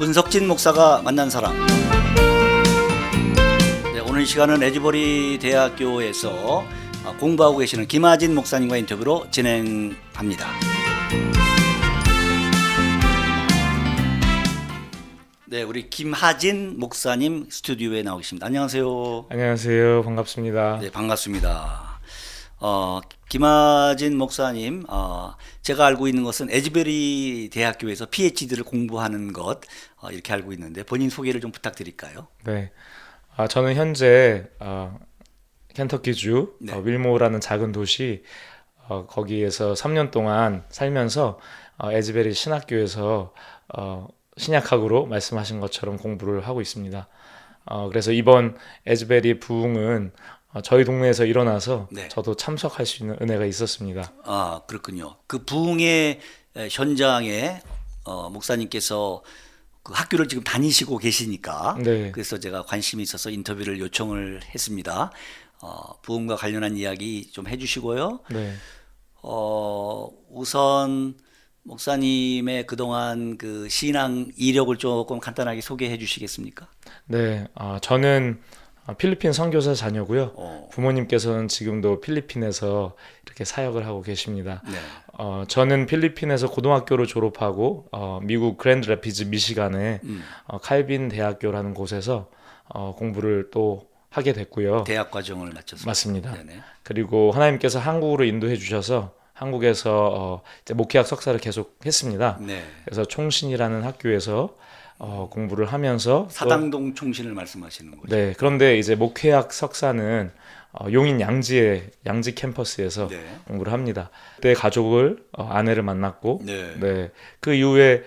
문석진 목사가 만난 사람. 네, 오늘 이 시간은 에즈버리 대학교에서 공부하고 계시는 김하진 목사님과 인터뷰로 진행합니다. 네, 우리 김하진 목사님 스튜디오에 나와 계십니다. 안녕하세요. 안녕하세요. 반갑습니다. 네, 반갑습니다. 김하진 목사님, 제가 알고 있는 것은 에즈베리 대학교에서 PhD를 공부하는 것 이렇게 알고 있는데 본인 소개를 좀 부탁드릴까요? 네, 저는 현재 켄터키주 네. 윌모어라는 작은 도시 거기에서 3년 동안 살면서 에즈베리 신학교에서 신약학으로 말씀하신 것처럼 공부를 하고 있습니다. 그래서 이번 에즈베리 부흥은 저희 동네에서 일어나서 네. 저도 참석할 수 있는 은혜가 있었습니다. 아, 그렇군요. 그 부흥의 현장에 목사님께서 그 학교를 지금 다니시고 계시니까 네. 그래서 제가 관심이 있어서 인터뷰를 요청을 했습니다. 부흥과 관련한 이야기 좀 해주시고요. 네. 우선 목사님의 그동안 그 신앙 이력을 조금 간단하게 소개해 주시겠습니까? 네, 저는 필리핀 선교사 자녀고요. 부모님께서는 지금도 필리핀에서 이렇게 사역을 하고 계십니다. 네. 저는 필리핀에서 고등학교를 졸업하고 미국 그랜드 래피즈 미시간의 칼빈 대학교라는 곳에서 공부를 또 하게 됐고요. 대학 과정을 마쳤습니다. 맞습니다. 네네. 그리고 하나님께서 한국으로 인도해 주셔서 한국에서 이제 목회학 석사를 계속 했습니다. 네. 그래서 총신이라는 학교에서 공부를 하면서 또 사당동 총신을 말씀하시는 거죠? 네, 그런데 이제 목회학 석사는 용인 양지 캠퍼스에서 네. 공부를 합니다. 그때 가족을 아내를 만났고, 네. 네, 그 이후에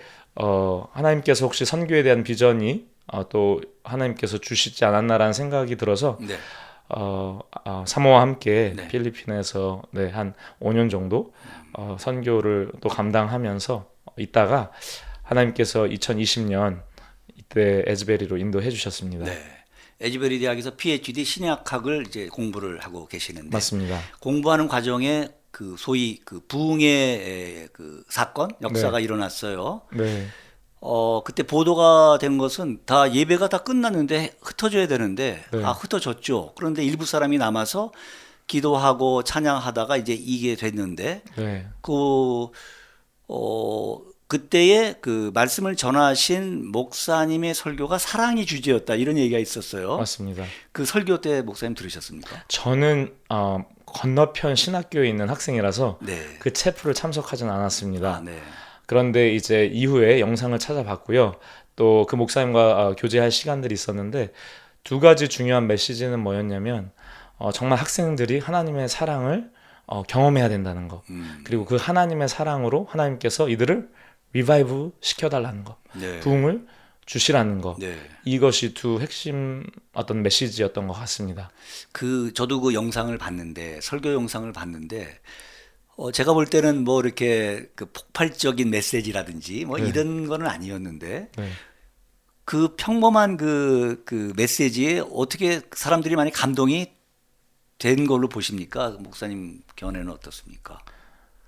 하나님께서 혹시 선교에 대한 비전이 또 하나님께서 주시지 않았나라는 생각이 들어서 네. 사모와 함께 네. 필리핀에서 네, 한 5년 정도 선교를 또 감당하면서 있다가 하나님께서 2020년 이때 에즈베리로 인도해 주셨습니다. 네. 에즈베리 대학에서 PhD 신약학을 이제 공부를 하고 계시는데 맞습니다. 공부하는 과정에 그 소위 그 부흥의 그 사건 역사가 일어났어요. 네. 그때 보도가 된 것은 다 예배가 다 끝났는데 흩어져야 되는데 네. 다 흩어졌죠. 그런데 일부 사람이 남아서 기도하고 찬양하다가 이제 이게 됐는데 네. 그때의 그 말씀을 전하신 목사님의 설교가 사랑이 주제였다 이런 얘기가 있었어요. 맞습니다. 그 설교 때 목사님 들으셨습니까? 저는 건너편 신학교에 있는 학생이라서 네. 그 체프를 참석하진 않았습니다. 아, 네. 그런데 이제 이후에 영상을 찾아봤고요. 또 그 목사님과 교제할 시간들이 있었는데 두 가지 중요한 메시지는 뭐였냐면 정말 학생들이 하나님의 사랑을 경험해야 된다는 거. 그리고 그 하나님의 사랑으로 하나님께서 이들을 리바이브 시켜달라는 거. 네. 부흥을 주시라는 거. 네. 이것이 두 핵심 어떤 메시지였던 것 같습니다. 저도 그 영상을 봤는데 설교 영상을 봤는데 제가 볼 때는 뭐 이렇게 그 폭발적인 메시지라든지 뭐 네. 이런 거는 아니었는데 네. 그 평범한 그 메시지에 어떻게 사람들이 많이 감동이 된 걸로 보십니까? 목사님 견해는 어떻습니까?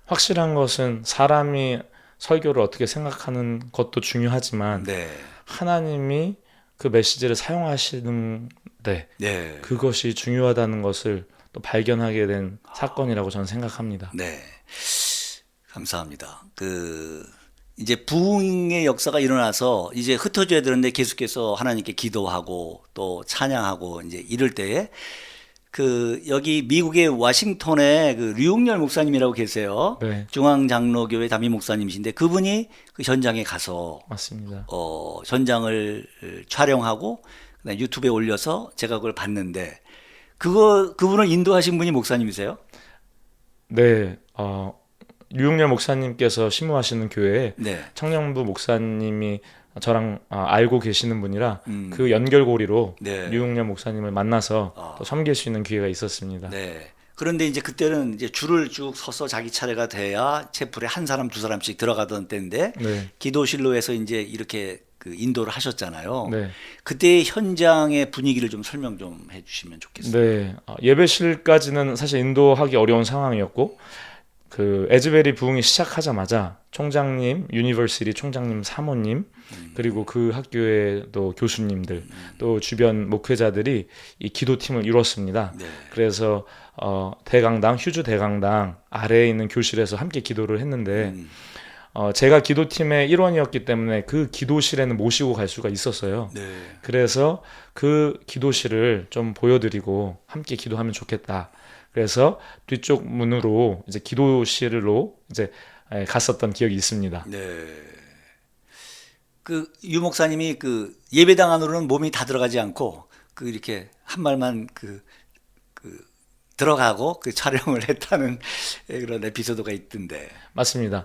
확실한 것은 사람이 설교를 어떻게 생각하는 것도 중요하지만 네. 하나님이 그 메시지를 사용하시는데 네. 그것이 중요하다는 것을 또 발견하게 된 사건이라고 저는 생각합니다. 네. 감사합니다. 이제 부흥의 역사가 일어나서 이제 흩어져야 되는데 계속해서 하나님께 기도하고 또 찬양하고 이제 이럴 때에 여기 미국의 워싱턴에 그 류웅열 목사님이라고 계세요. 네, 중앙장로교회 담임 목사님이신데 그분이 그 현장에 가서 맞습니다. 현장을 촬영하고 그다음에 유튜브에 올려서 제가 그걸 봤는데 그분을 인도하신 분이 목사님이세요? 네, 류용렬 목사님께서 심무하시는 교회에 네. 청년부 목사님이 저랑 알고 계시는 분이라 음. 그 연결고리로 네. 류용렬 목사님을 만나서 또 섬길 수 있는 기회가 있었습니다. 네. 그런데 이제 그때는 이제 줄을 쭉 서서 자기 차례가 돼야 채플에 한 사람 두 사람씩 들어가던 때인데 네, 기도실로 해서 이제 이렇게 그 인도를 하셨잖아요. 네. 그때 현장의 분위기를 좀 설명 좀 해주시면 좋겠습니다. 네, 예배실까지는 사실 인도하기 어려운 상황이었고 그 에즈베리 부흥이 시작하자마자 총장님, 유니버시티 총장님 사모님, 그리고 그 학교의 또 교수님들, 또 주변 목회자들이 이 기도팀을 이뤘습니다. 네. 그래서 대강당, 휴주 대강당 아래에 있는 교실에서 함께 기도를 했는데 제가 기도팀의 일원이었기 때문에 그 기도실에는 모시고 갈 수가 있었어요. 네. 그래서 그 기도실을 좀 보여드리고 함께 기도하면 좋겠다. 그래서 뒤쪽 문으로 이제 기도실로 이제 갔었던 기억이 있습니다. 네. 그 유 목사님이 그 예배당 안으로는 몸이 다 들어가지 않고 그 이렇게 한 말만 그 들어가고 그 촬영을 했다는 그런 에피소드가 있던데. 맞습니다.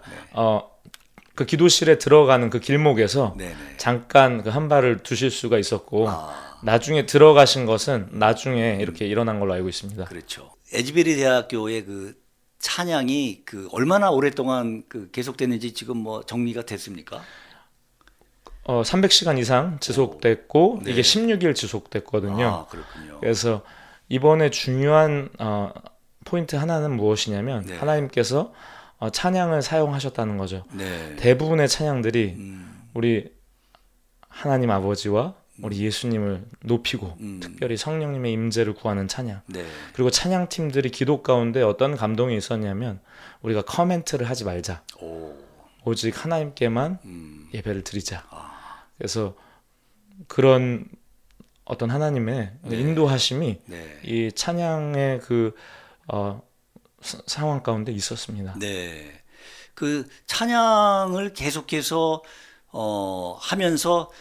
그 기도실에 들어가는 그 길목에서 네네. 잠깐 그 한 발을 두실 수가 있었고 아, 나중에 들어가신 것은 나중에 이렇게 일어난 걸로 알고 있습니다. 그렇죠. 에즈베리 대학교의 그 찬양이 그 얼마나 오랫동안 그 계속됐는지 지금 뭐 정리가 됐습니까? 300시간 이상 지속됐고 네. 이게 16일 지속됐거든요. 아, 그렇군요. 그래서 이번에 중요한 포인트 하나는 무엇이냐면 네. 하나님께서 찬양을 사용하셨다는 거죠. 네. 대부분의 찬양들이 우리 하나님 아버지와 우리 예수님을 높이고 특별히 성령님의 임재를 구하는 찬양. 네. 그리고 찬양팀들이 기도 가운데 어떤 감동이 있었냐면 우리가 커멘트를 하지 말자. 오. 오직 하나님께만 예배를 드리자. 그래서 그런 어떤 하나님의 인도하심이 네. 이 찬양의 그 상황 가운데 있었습니다. 네. 그 찬양을 계속해서 하면서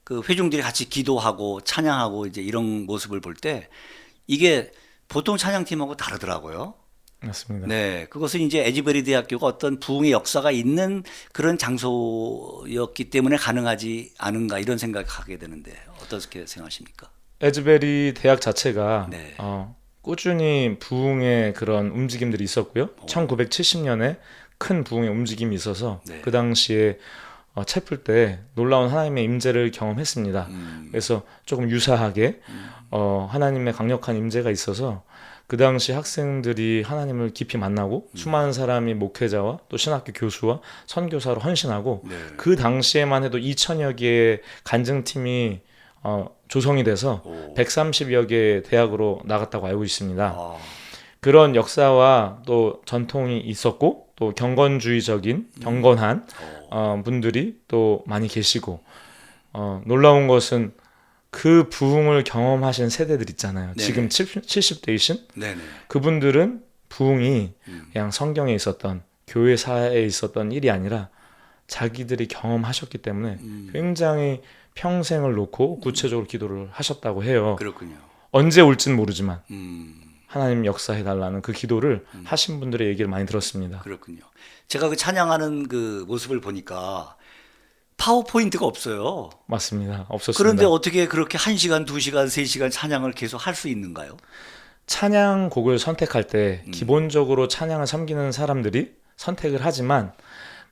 그 회중들이 같이 기도하고 찬양하고 이제 이런 모습을 볼 때 이게 보통 찬양팀하고 다르더라고요. 맞습니다. 네. 그것은 이제 에즈베리 대학교가 어떤 부흥의 역사가 있는 그런 장소였기 때문에 가능하지 않은가 이런 생각하게 되는데 어떻게 생각하십니까? 에즈베리 대학 자체가 네. 꾸준히 부흥의 그런 움직임들이 있었고요. 1970년에 큰 부흥의 움직임이 있어서 네. 그 당시에 채플 때 놀라운 하나님의 임재를 경험했습니다. 그래서 조금 유사하게 하나님의 강력한 임재가 있어서 그 당시 학생들이 하나님을 깊이 만나고 수많은 사람이 목회자와 또 신학교 교수와 선교사로 헌신하고 네. 그 당시에만 해도 2천여 개의 간증팀이 조성이 돼서 오. 130여 개의 대학으로 나갔다고 알고 있습니다. 아, 그런 역사와 또 전통이 있었고 또 경건주의적인 경건한 분들이 또 많이 계시고 놀라운 것은 그 부흥을 경험하신 세대들 있잖아요. 네네. 지금 70대이신 네네. 그분들은 부흥이 그냥 성경에 있었던 교회사에 있었던 일이 아니라 자기들이 경험하셨기 때문에 굉장히 평생을 놓고 구체적으로 기도를 하셨다고 해요. 그렇군요. 언제 올지는 모르지만 음, 하나님 역사해 달라는 그 기도를 하신 분들의 얘기를 많이 들었습니다. 그렇군요. 제가 그 찬양하는 그 모습을 보니까 파워포인트가 없어요. 맞습니다. 없었습니다. 그런데 어떻게 그렇게 1시간, 2시간, 3시간 찬양을 계속 할 수 있는가요? 찬양곡을 선택할 때 기본적으로 찬양을 섬기는 사람들이 선택을 하지만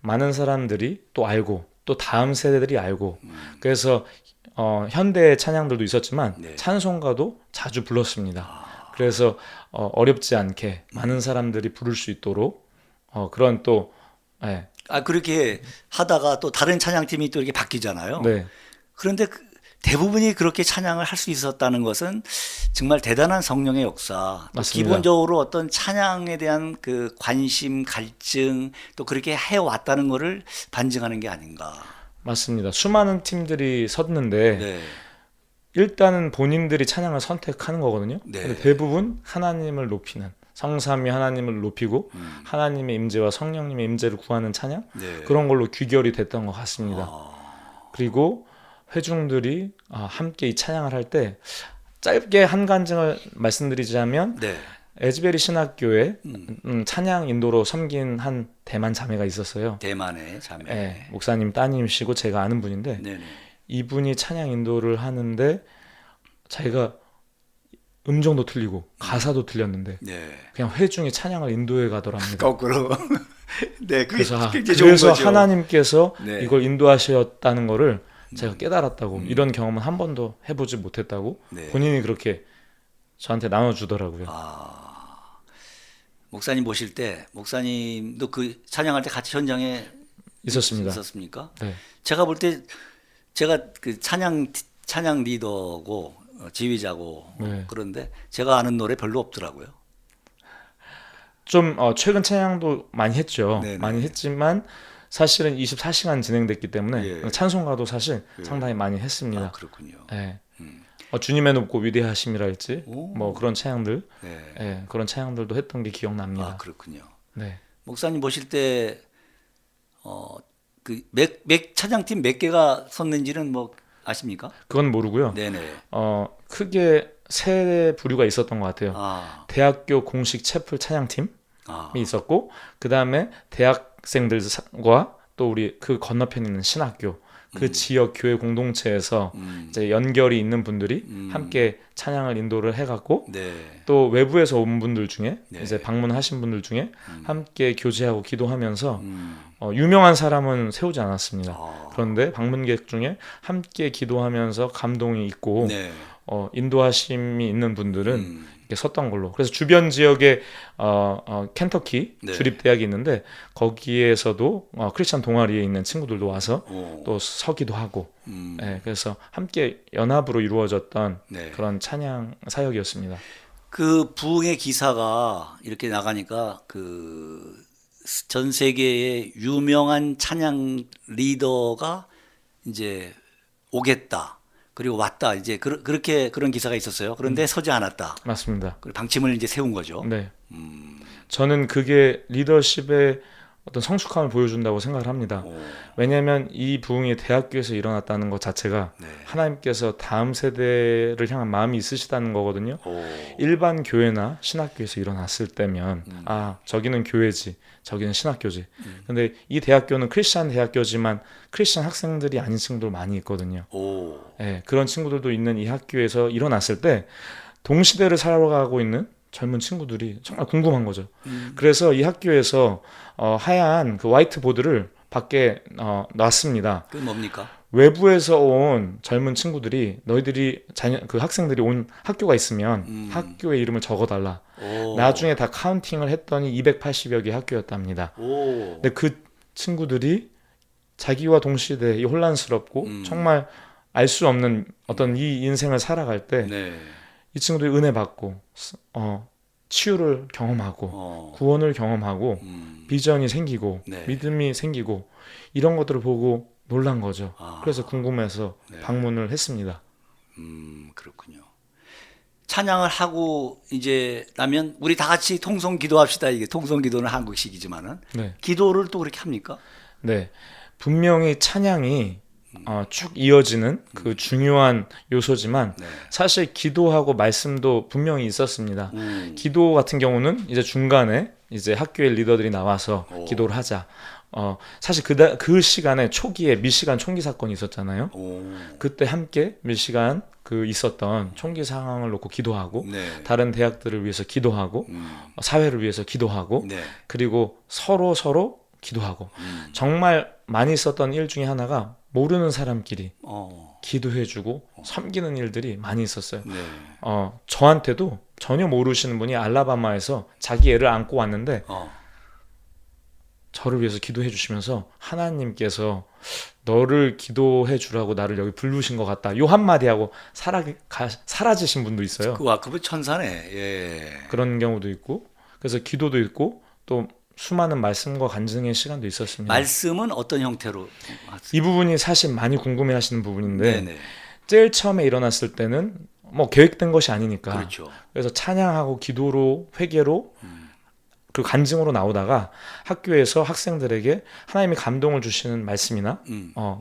많은 사람들이 또 알고 또 다음 세대들이 알고 그래서 현대 찬양들도 있었지만 네. 찬송가도 자주 불렀습니다. 그래서 어렵지 않게 많은 사람들이 부를 수 있도록 그런 또 네, 아, 그렇게 하다가 또 다른 찬양팀이 또 이렇게 바뀌잖아요. 네, 그런데 대부분이 그렇게 찬양을 할 수 있었다는 것은 정말 대단한 성령의 역사. 또 맞습니다. 기본적으로 어떤 찬양에 대한 그 관심, 갈증 또 그렇게 해왔다는 것을 반증하는 게 아닌가. 맞습니다. 수많은 팀들이 섰는데 네. 일단은 본인들이 찬양을 선택하는 거거든요. 네. 근데 대부분 하나님을 높이는 성삼위 하나님을 높이고 하나님의 임재와 성령님의 임재를 구하는 찬양 네. 그런 걸로 귀결이 됐던 것 같습니다. 그리고 회중들이 함께 이 찬양을 할 때 짧게 한 간증을 말씀드리자면 네. 에즈베리 신학교에 찬양 인도로 섬긴 한 대만 자매가 있었어요. 대만의 자매. 네, 목사님 따님이시고 제가 아는 분인데 네네. 이분이 찬양 인도를 하는데 자기가 음정도 틀리고 가사도 틀렸는데 네. 그냥 회중이 찬양을 인도해 가더랍니다. 거꾸로. 네, 그게 그래서, 굉장히 좋은 거죠. 하나님께서 네. 이걸 인도하셨다는 거를 제가 깨달았다고 이런 경험은 한 번도 해보지 못했다고 네. 본인이 그렇게 저한테 나눠주더라고요. 목사님 모실 때 목사님도 그 찬양할 때 같이 현장에 있었습니다. 있었습니까? 네. 제가 볼 때 제가 그 찬양 리더고 지휘자고 네. 그런데 제가 아는 노래 별로 없더라고요. 좀 최근 찬양도 많이 했죠. 네네. 많이 했지만 사실은 24시간 진행됐기 때문에 예. 찬송가도 사실 상당히 많이 했습니다. 아, 그렇군요. 예. 주님의 높고 위대하심이랄지 오. 뭐 그런 찬양들, 네. 예, 그런 찬양들도 했던 게 기억납니다. 아, 그렇군요. 네. 목사님 모실 때 그 맥 찬양팀 몇 개가 섰는지는 뭐 아십니까? 그건 모르고요. 네네. 크게 세 부류가 있었던 것 같아요. 아, 대학교 공식 채플 찬양팀이 아, 있었고, 그 다음에 대학생들과 또 우리 그 건너편에 있는 신학교, 그 지역 교회 공동체에서 이제 연결이 있는 분들이 함께 찬양을 인도를 해갖고, 네. 또 외부에서 온 분들 중에 네. 이제 방문하신 분들 중에 함께 교제하고 기도하면서 음, 유명한 사람은 세우지 않았습니다. 아, 그런데 방문객 중에 함께 기도하면서 감동이 있고 네. 인도하심이 있는 분들은 음, 이렇게 섰던 걸로. 그래서 주변 지역에 켄터키 네. 주립대학이 있는데 거기에서도 크리스찬 동아리에 있는 친구들도 와서 오, 또 서기도 하고, 음, 그래서 함께 연합으로 이루어졌던 네. 그런 찬양 사역이었습니다. 그 부흥의 기사가 이렇게 나가니까 그 전 세계의 유명한 찬양 리더가 이제 오겠다. 그리고 왔다. 이제 그렇게 그런 기사가 있었어요. 그런데 서지 않았다. 맞습니다. 그리고 방침을 이제 세운 거죠. 네. 저는 그게 리더십의 어떤 성숙함을 보여준다고 생각을 합니다. 오, 왜냐하면 이 부흥이 대학교에서 일어났다는 것 자체가 네. 하나님께서 다음 세대를 향한 마음이 있으시다는 거거든요. 오, 일반 교회나 신학교에서 일어났을 때면 저기는 교회지, 저기는 신학교지. 근데 이 대학교는 크리스찬 대학교지만 크리스찬 학생들이 아닌 친구들 많이 있거든요. 오, 그런 친구들도 있는 이 학교에서 일어났을 때 동시대를 살아가고 있는 젊은 친구들이 정말 궁금한 거죠. 그래서 이 학교에서 하얀 그 화이트보드를 밖에 놨습니다. 그게 뭡니까? 외부에서 온 젊은 친구들이 너희들이 그 학생들이 온 학교가 있으면 학교의 이름을 적어달라. 오, 나중에 다 카운팅을 했더니 280여 개 학교였답니다. 오, 근데 그 친구들이 자기와 동시대 이 혼란스럽고 정말 알 수 없는 어떤 이 인생을 살아갈 때 네. 이 친구들이 은혜 받고 치유를 경험하고 구원을 경험하고 비전이 생기고 네. 믿음이 생기고 이런 것들을 보고 놀란 거죠. 아. 그래서 궁금해서 네. 방문을 했습니다. 그렇군요. 찬양을 하고 이제 나면 우리 다 같이 통성 기도합시다. 이게 통성 기도는 한국식이지만은 네. 기도를 또 그렇게 합니까? 네. 분명히 찬양이 쭉 이어지는 그 중요한 요소지만 네. 사실 기도하고 말씀도 분명히 있었습니다. 음, 기도 같은 경우는 이제 중간에 이제 학교의 리더들이 나와서 오. 기도를 하자. 사실 그 시간에 초기에 미시간 총기 사건이 있었잖아요. 오, 그때 함께 미시간 그 있었던 총기 상황을 놓고 기도하고 네. 다른 대학들을 위해서 기도하고 사회를 위해서 기도하고 네. 그리고 서로 기도하고 정말 많이 있었던 일 중에 하나가 모르는 사람끼리 기도해주고 섬기는 일들이 많이 있었어요. 네. 저한테도 전혀 모르시는 분이 알라바마에서 자기 애를 안고 왔는데 저를 위해서 기도해 주시면서 하나님께서 너를 기도해 주라고 나를 여기 부르신 것 같다. 요 한마디 하고 사라지신 분도 있어요. 그분 천사네. 예. 그런 경우도 있고 그래서 기도도 있고 또 수많은 말씀과 간증의 시간도 있었습니다. 말씀은 어떤 형태로? 이 부분이 사실 많이 궁금해 하시는 부분인데 네네. 제일 처음에 일어났을 때는 뭐 계획된 것이 아니니까 그렇죠. 그래서 찬양하고 기도로 회개로 그 간증으로 나오다가 학교에서 학생들에게 하나님이 감동을 주시는 말씀이나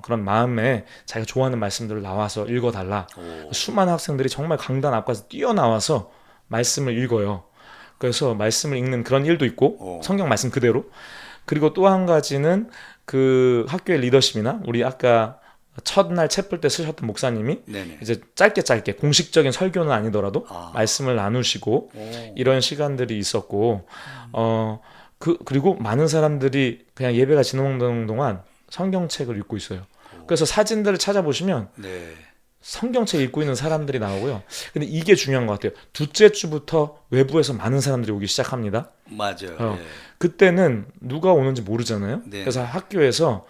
그런 마음에 자기가 좋아하는 말씀들을 나와서 읽어달라. 오. 수많은 학생들이 정말 강단 앞까지 뛰어나와서 말씀을 읽어요. 그래서 말씀을 읽는 그런 일도 있고 성경 말씀 그대로. 그리고 또 한 가지는 그 학교의 리더십이나 우리 아까 첫날 채플 때 쓰셨던 목사님이 네네. 이제 짧게 공식적인 설교는 아니더라도 아. 말씀을 나누시고 오. 이런 시간들이 있었고 그리고 많은 사람들이 그냥 예배가 진행되는 동안 성경책을 읽고 있어요. 그래서 사진들을 찾아보시면 네. 성경책 읽고 있는 사람들이 나오고요. 근데 이게 중요한 것 같아요. 둘째 주부터 외부에서 많은 사람들이 오기 시작합니다. 맞아요. 예. 그때는 누가 오는지 모르잖아요. 네. 그래서 학교에서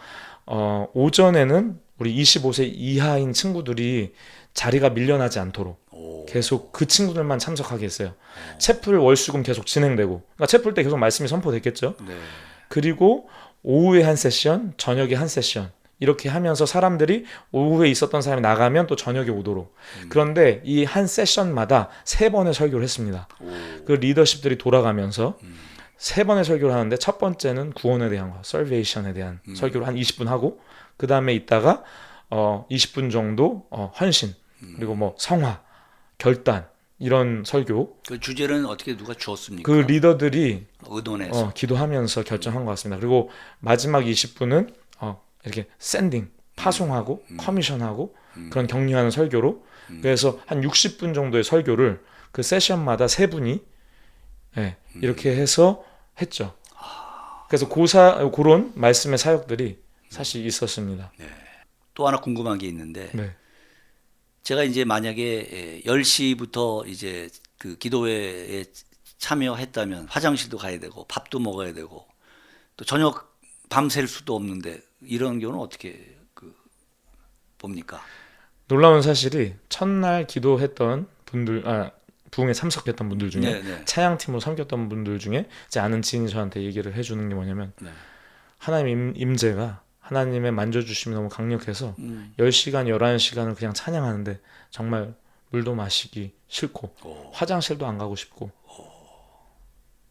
오전에는 우리 25세 이하인 친구들이 자리가 밀려나지 않도록 오. 계속 그 친구들만 참석하게 했어요. 채플 월수금 계속 진행되고, 그러니까 채플 때 계속 말씀이 선포됐겠죠. 네. 그리고 오후에 한 세션, 저녁에 한 세션 이렇게 하면서 사람들이 오후에 있었던 사람이 나가면 또 저녁에 오도록. 그런데 이 한 세션마다 3번의 설교를 했습니다. 오. 그 리더십들이 돌아가면서 3번의 설교를 하는데 첫 번째는 구원에 대한 거, salvation에 대한 설교를 한 20분 하고, 그 다음에 있다가 20분 정도 헌신, 그리고 뭐 성화, 결단 이런 설교. 그 주제는 어떻게 누가 주었습니까? 그 리더들이 의논해서. 기도하면서 결정한 것 같습니다. 그리고 마지막 20분은 이렇게 샌딩, 파송하고 커미션하고 그런 격려하는 설교로. 그래서 한 60분 정도의 설교를 그 세션마다 3분이 이렇게 해서 했죠. 그래서 그런 말씀의 사역들이 사실 있었습니다. 또 하나 궁금한 게 있는데 네. 제가 이제 만약에 10시부터 이제 그 기도회에 참여했다면 화장실도 가야 되고 밥도 먹어야 되고 또 저녁 밤샐 수도 없는데 이런 경우는 어떻게 봅니까? 놀라운 사실이 첫날 기도했던 분들, 부흥에 참석했던 분들 중에 네, 네. 차양팀으로 섬겼던 분들 중에 제 아는 지인이 저한테 얘기를 해주는 게 뭐냐면 네. 하나님 임재가, 하나님의 만져주심이 너무 강력해서 10시간, 11시간을 그냥 찬양하는데 정말 물도 마시기 싫고 화장실도 안 가고 싶고,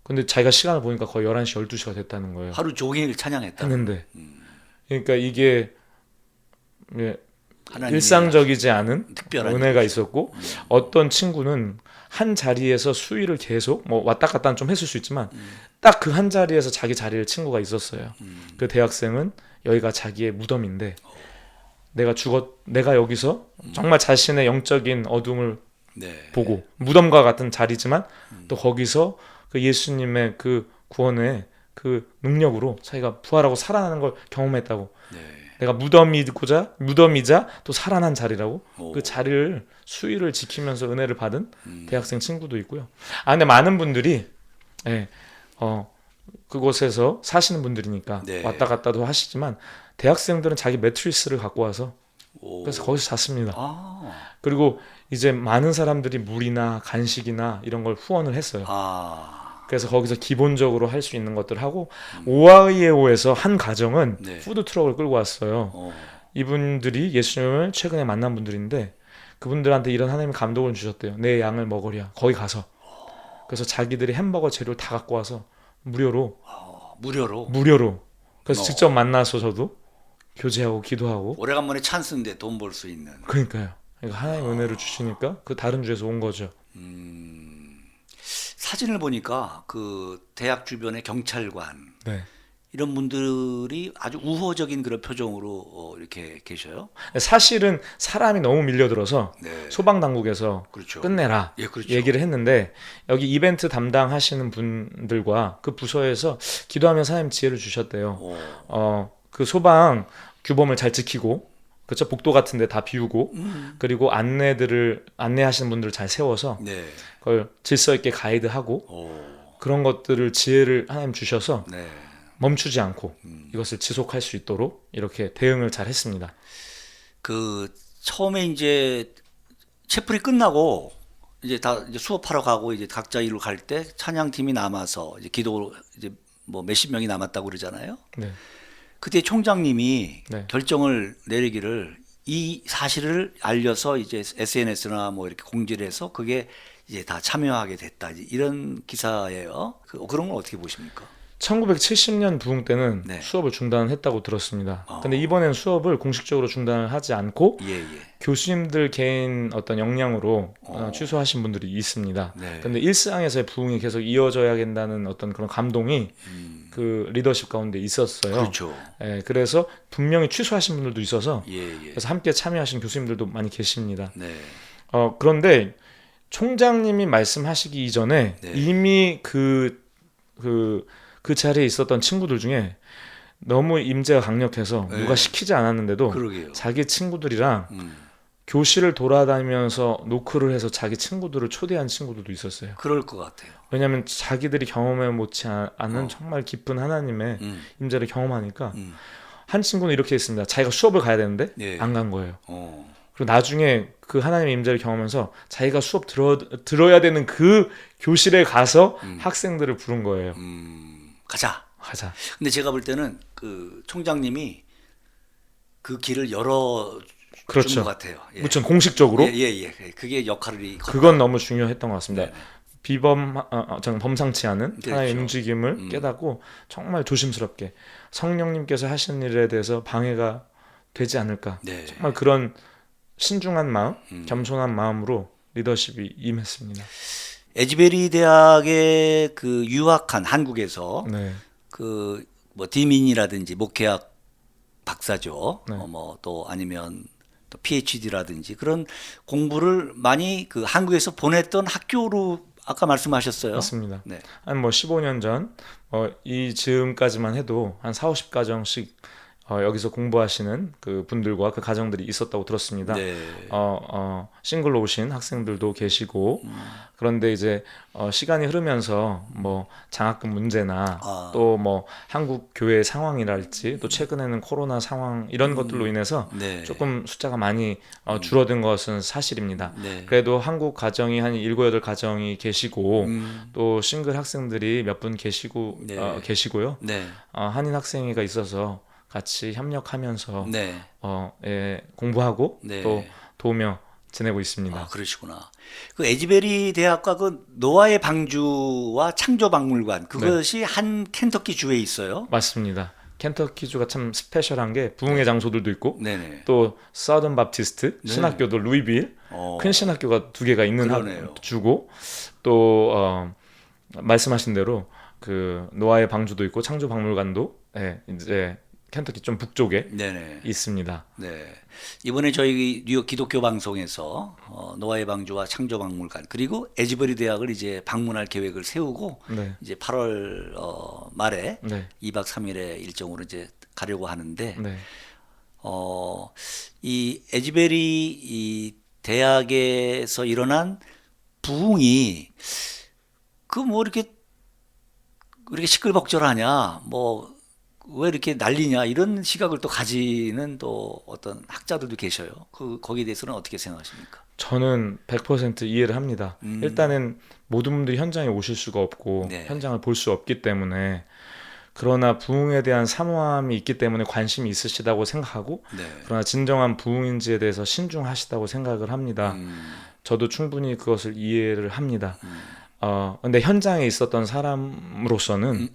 근데 자기가 시간을 보니까 거의 11시, 12시가 됐다는 거예요. 하루 종일 찬양했다. 했는데 그러니까 이게 하나님의 일상적이지 않은 특별한 은혜가 일이죠. 있었고, 어떤 친구는 한 자리에서 수위를 계속 뭐 왔다 갔다 좀 했을 수 있지만 딱 그 한 자리에서 자기 자리를 친구가 있었어요. 그 대학생은 여기가 자기의 무덤인데 내가 여기서 정말 자신의 영적인 어둠을 네. 보고, 무덤과 같은 자리지만 또 거기서 그 예수님의 그 구원의 그 능력으로 자기가 부활하고 살아나는 걸 경험했다고. 네. 내가 무덤이자 또 살아난 자리라고. 오. 그 자리를, 수위를 지키면서 은혜를 받은 대학생 친구도 있고요. 근데 많은 분들이 그곳에서 사시는 분들이니까 네. 왔다 갔다도 하시지만 대학생들은 자기 매트리스를 갖고 와서 오. 그래서 거기서 잤습니다. 아. 그리고 이제 많은 사람들이 물이나 간식이나 이런 걸 후원을 했어요. 아. 그래서 거기서 기본적으로 할 수 있는 것들을 하고, 오하이에오에서 한 가정은 네. 푸드 트럭을 끌고 왔어요. 이분들이 예수님을 최근에 만난 분들인데 그분들한테 이런 하나님의 감동을 주셨대요. 내 양을 먹으랴. 거기 가서. 그래서 자기들이 햄버거 재료를 다 갖고 와서 무료로. 그래서 직접 만나서 저도 교제하고 기도하고. 오래간만에 찬스인데 돈 벌 수 있는. 그러니까요. 그러니까 하나님의 은혜를 주시니까 그 다른 주에서 온 거죠. 사진을 보니까 그 대학 주변의 경찰관 네. 이런 분들이 아주 우호적인 그런 표정으로 이렇게 계셔요. 사실은 사람이 너무 밀려들어서 네. 소방당국에서 그렇죠. 끝내라 예, 그렇죠. 얘기를 했는데, 여기 이벤트 담당하시는 분들과 그 부서에서 기도하면서 하나님 지혜를 주셨대요. 그 소방 규범을 잘 지키고, 그렇죠, 복도 같은 데 다 비우고, 그리고 안내하시는 분들을 잘 세워서 네. 그걸 질서 있게 가이드하고, 그런 것들을 지혜를 하나님 주셔서 네. 멈추지 않고 이것을 지속할 수 있도록 이렇게 대응을 잘 했습니다. 그 처음에 이제 채플이 끝나고 이제 다 이제 수업하러 가고 이제 각자 일로 갈 때 찬양팀이 남아서 이제 기도 이제 뭐 몇십 명이 남았다고 그러잖아요. 네. 그때 총장님이 네. 결정을 내리기를 이 사실을 알려서 이제 SNS나 뭐 이렇게 공지를 해서 그게 이제 다 참여하게 됐다. 이런 기사예요. 그런 건 어떻게 보십니까? 1970년 부흥 때는 네. 수업을 중단했다고 들었습니다. 근데 이번엔 수업을 공식적으로 중단을 하지 않고 예. 교수님들 개인 어떤 역량으로 취소하신 분들이 있습니다. 네. 근데 일상에서의 부흥이 계속 이어져야 된다는 어떤 그런 감동이 그 리더십 가운데 있었어요. 그렇죠. 예, 그래서 분명히 취소하신 분들도 있어서 예. 그래서 함께 참여하신 교수님들도 많이 계십니다. 네. 그런데 총장님이 말씀하시기 이전에 네. 이미 그 자리에 있었던 친구들 중에 너무 임재가 강력해서 네. 누가 시키지 않았는데도 그러게요. 자기 친구들이랑 교실을 돌아다니면서 노크를 해서 자기 친구들을 초대한 친구들도 있었어요. 그럴 것 같아요. 왜냐하면 자기들이 경험해 못지 않은 정말 깊은 하나님의 음, 임재를 경험하니까 음, 한 친구는 이렇게 했습니다. 자기가 수업을 가야 되는데 예. 안 간 거예요. 어, 그리고 나중에 그 하나님의 임재를 경험하면서 자기가 수업 들어야 되는 그 교실에 가서 학생들을 부른 거예요. 가자. 가자. 근데 제가 볼 때는 그 총장님이 그 길을 열어 준 것 그렇죠. 같아요. 예. 무슨 공식적으로 예, 예, 예. 그게 역할이 컸다. 그건 너무 중요했던 것 같습니다. 네, 네. 저는 범상치 않은 그렇죠. 하나의 움직임을 깨닫고 정말 조심스럽게 성령님께서 하시는 일에 대해서 방해가 되지 않을까. 네. 정말 그런 신중한 마음, 겸손한 마음으로 리더십이 임했습니다. 에즈베리 대학에 그 유학한 한국에서 네, 그 뭐 디민이라든지 목회학 박사죠. 네. 뭐 또 아니면 또 PhD라든지 그런 공부를 많이 그 한국에서 보냈던 학교로 아까 말씀하셨어요. 맞습니다. 네. 한 뭐 15년 전, 이 즈음까지만 해도 한 4, 50가정씩 여기서 공부하시는 그 분들과 그 가정들이 있었다고 들었습니다. 네. 싱글로 오신 학생들도 계시고, 그런데 이제 시간이 흐르면서 뭐 장학금 문제나 아. 또 뭐 한국 교회 상황이랄지 또 최근에는 코로나 상황 이런 것들로 인해서 네. 조금 숫자가 많이 줄어든 것은 사실입니다. 네. 그래도 한국 가정이 한 7, 8가정이 계시고 또 싱글 학생들이 몇 분 계시고 네. 계시고요. 네. 한인 학생회가 있어서 같이 협력하면서 네. 공부하고 네. 또 도우며 지내고 있습니다. 아, 그러시구나. 그 에즈베리 대학과 그 노아의 방주와 창조박물관 그것이 한 켄터키 주에 있어요. 맞습니다. 켄터키주가 참 스페셜한 게 부흥의 장소들도 있고 네네. 또 서던 바프티스트 신학교도 루이빌 큰 신학교가 2개가 있는 그러네요. 주고 또 말씀하신 대로 그 노아의 방주도 있고 창조박물관도 이제 켄터키 좀 북쪽에 네네. 있습니다. 네. 이번에 저희 뉴욕 기독교 방송에서 노아의 방주와 창조박물관 그리고 에즈베리 대학을 이제 방문할 계획을 세우고 네. 이제 8월 말에 네. 2박 3일의 일정으로 이제 가려고 하는데 네. 이 에즈베리 이 대학에서 일어난 부흥이 그 뭐 이렇게 시끌벅적하냐 뭐 왜 이렇게 난리냐 이런 시각을 또 가지는 또 어떤 학자들도 계셔요. 거기에 대해서는 어떻게 생각하십니까? 저는 100% 이해를 합니다. 일단은 모든 분들이 현장에 오실 수가 없고 네. 현장을 볼 수 없기 때문에 그러나 부흥에 대한 사모함이 있기 때문에 관심이 있으시다고 생각하고 네. 그러나 진정한 부흥인지에 대해서 신중하시다고 생각을 합니다. 저도 충분히 그것을 이해를 합니다. 근데 현장에 있었던 사람으로서는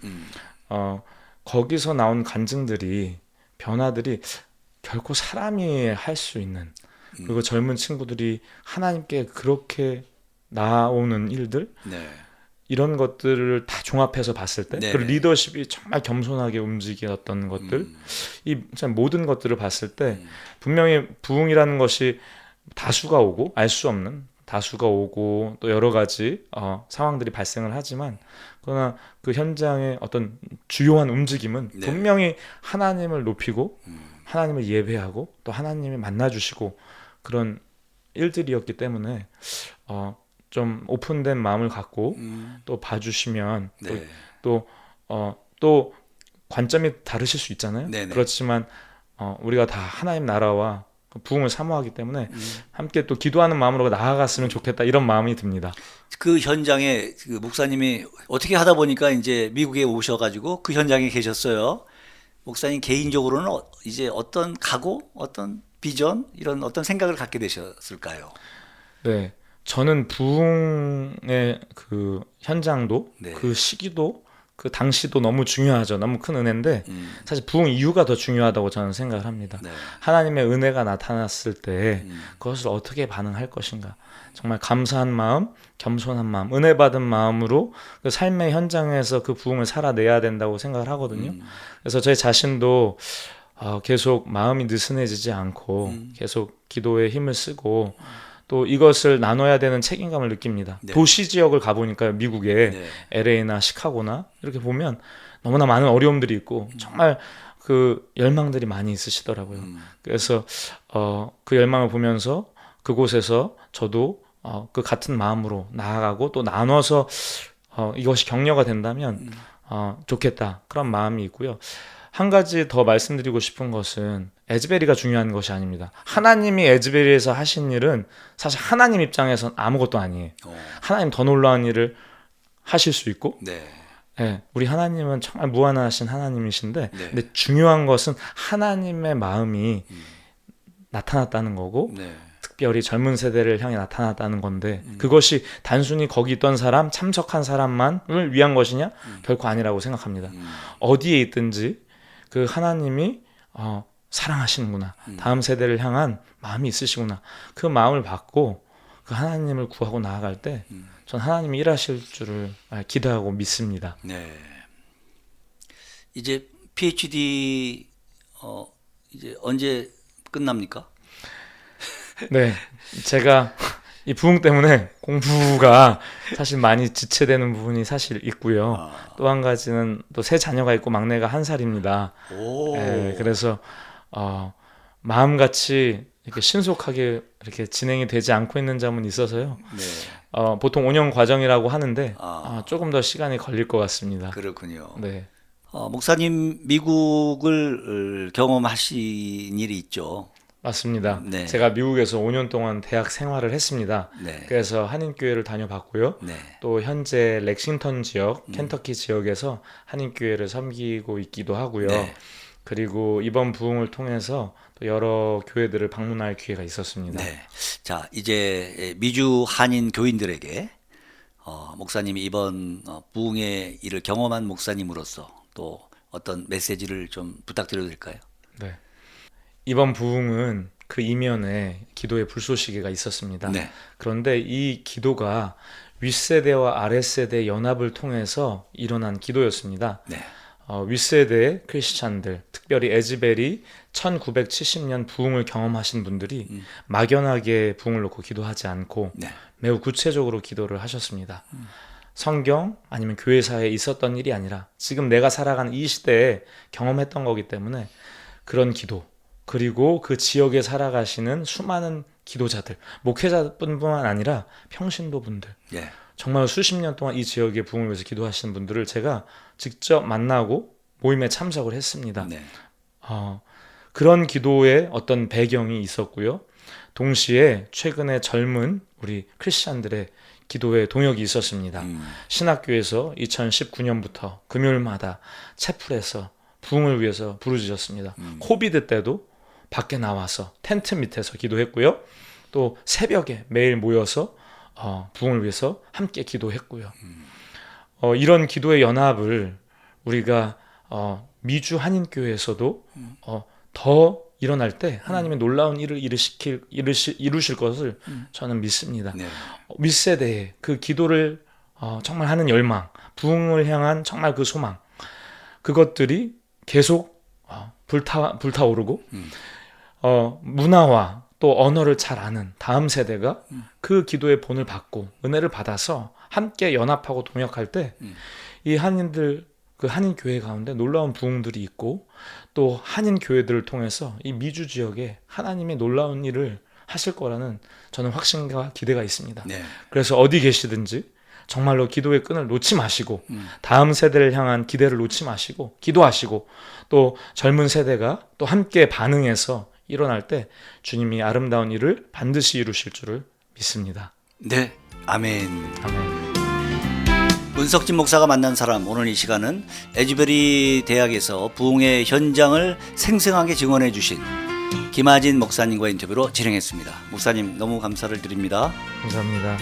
거기서 나온 간증들이 변화들이 결코 사람이 할 수 있는 그리고 젊은 친구들이 하나님께 그렇게 나오는 일들 네. 이런 것들을 다 종합해서 봤을 때 네네. 그리고 리더십이 정말 겸손하게 움직였던 것들 이 참 모든 것들을 봤을 때 분명히 부흥이라는 것이 다수가 오고 알 수 없는 다수가 오고 또 여러 가지 상황들이 발생을 하지만 그러나 그 현장의 어떤 주요한 움직임은 네. 분명히 하나님을 높이고 하나님을 예배하고 또 하나님을 만나주시고 그런 일들이었기 때문에 좀 오픈된 마음을 갖고 또 봐주시면 네. 또 관점이 다르실 수 있잖아요. 네네. 그렇지만 우리가 다 하나님 나라와 그 부흥을 사모하기 때문에 함께 또 기도하는 마음으로 나아갔으면 좋겠다 이런 마음이 듭니다. 그 현장에 그 목사님이 어떻게 하다 보니까 이제 미국에 오셔가지고 그 현장에 계셨어요. 목사님 개인적으로는 이제 어떤 각오, 어떤 비전 이런 어떤 생각을 갖게 되셨을까요? 네, 저는 부흥의 그 현장도 네. 그 시기도 그 당시도 너무 중요하죠. 너무 큰 은혜인데 사실 부흥 이유가 더 중요하다고 저는 생각을 합니다. 네. 하나님의 은혜가 나타났을 때 그것을 어떻게 반응할 것인가. 정말 감사한 마음, 겸손한 마음, 은혜 받은 마음으로 그 삶의 현장에서 그 부흥을 살아내야 된다고 생각을 하거든요. 그래서 제 자신도 계속 마음이 느슨해지지 않고 계속 기도에 힘을 쓰고 또 이것을 나눠야 되는 책임감을 느낍니다. 네. 도시 지역을 가보니까 미국에 네. LA나 시카고나 이렇게 보면 너무나 많은 어려움들이 있고 정말 그 열망들이 많이 있으시더라고요. 그래서 그 열망을 보면서 그곳에서 저도 그 같은 마음으로 나아가고 또 나눠서 이것이 격려가 된다면 좋겠다 그런 마음이 있고요. 한 가지 더 말씀드리고 싶은 것은 에즈베리가 중요한 것이 아닙니다. 하나님이 에즈베리에서 하신 일은 사실 하나님 입장에선 아무것도 아니에요. 하나님 더 놀라운 일을 하실 수 있고 네. 네, 우리 하나님은 정말 무한하신 하나님이신데 네. 근데 중요한 것은 하나님의 마음이 나타났다는 거고 네. 특별히 젊은 세대를 향해 나타났다는 건데 그것이 단순히 거기 있던 사람, 참석한 사람만을 위한 것이냐? 결코 아니라고 생각합니다. 어디에 있든지 그 하나님이 사랑하시는구나. 다음 세대를 향한 마음이 있으시구나. 그 마음을 받고 그 하나님을 구하고 나아갈 때 전 하나님이 일하실 줄을 기대하고 믿습니다. 네. 이제 PhD 이제 언제 끝납니까? 네, 제가 이 부흥 때문에 공부가 사실 많이 지체되는 부분이 사실 있고요. 또 한 가지는 또 세 자녀가 있고 막내가 1살입니다. 오. 네, 그래서 마음같이 이렇게 신속하게 이렇게 진행이 되지 않고 있는 점은 있어서요. 네. 보통 5년 과정이라고 하는데 아. 조금 더 시간이 걸릴 것 같습니다. 그렇군요. 네, 목사님 미국을 경험하신 일이 있죠. 맞습니다. 네. 제가 미국에서 5년 동안 대학 생활을 했습니다. 네. 그래서 한인교회를 다녀봤고요. 네. 또 현재 렉싱턴 지역, 켄터키 지역에서 한인교회를 섬기고 있기도 하고요. 네. 그리고 이번 부흥을 통해서 또 여러 교회들을 방문할 기회가 있었습니다. 네. 자, 이제 미주 한인 교인들에게 목사님이 이번 부흥의 일을 경험한 목사님으로서 또 어떤 메시지를 좀 부탁드려도 될까요? 네. 이번 부흥은 그 이면에 기도의 불쏘시개가 있었습니다. 네. 그런데 이 기도가 윗세대와 아랫세대 연합을 통해서 일어난 기도였습니다. 네. 윗세대 크리스찬들, 특별히 에즈벨이 1970년 부흥을 경험하신 분들이 막연하게 부흥을 놓고 기도하지 않고 네. 매우 구체적으로 기도를 하셨습니다. 성경 아니면 교회사에 있었던 일이 아니라 지금 내가 살아가는 이 시대에 경험했던 거기 때문에 그런 기도, 그리고 그 지역에 살아가시는 수많은 기도자들, 목회자뿐만 아니라 평신도분들, 예. 정말 수십 년 동안 이 지역의 부흥을 위해서 기도하시는 분들을 제가 직접 만나고 모임에 참석을 했습니다. 네. 그런 기도의 어떤 배경이 있었고요. 동시에 최근에 젊은 우리 크리스찬들의 기도의 동역이 있었습니다. 신학교에서 2019년부터 금요일마다 채플에서 부흥을 위해서 부르짖었습니다. 코비드 때도 밖에 나와서 텐트 밑에서 기도했고요. 또 새벽에 매일 모여서 부흥을 위해서 함께 기도했고요. 이런 기도의 연합을 우리가 미주 한인교회에서도 더 일어날 때 하나님의 놀라운 일을 이루실 것을 저는 믿습니다. 네. 윗세대의 그 기도를 정말 하는 열망, 부흥을 향한 정말 그 소망, 그것들이 계속 불타오르고 문화와 또 언어를 잘 아는 다음 세대가 그 기도의 본을 받고 은혜를 받아서 함께 연합하고 동역할 때 이 한인들, 그 한인 교회 가운데 놀라운 부흥들이 있고 또 한인 교회들을 통해서 이 미주 지역에 하나님의 놀라운 일을 하실 거라는 저는 확신과 기대가 있습니다. 네. 그래서 어디 계시든지 정말로 기도의 끈을 놓지 마시고 다음 세대를 향한 기대를 놓지 마시고 기도하시고 또 젊은 세대가 또 함께 반응해서 일어날 때 주님이 아름다운 일을 반드시 이루실 줄을 믿습니다. 네. 아멘. 아멘. 문석진 목사가 만난 사람, 오늘 이 시간은 에즈베리 대학에서 부흥의 현장을 생생하게 증언해 주신 김하진 목사님과 인터뷰로 진행했습니다. 목사님 너무 감사를 드립니다. 감사합니다.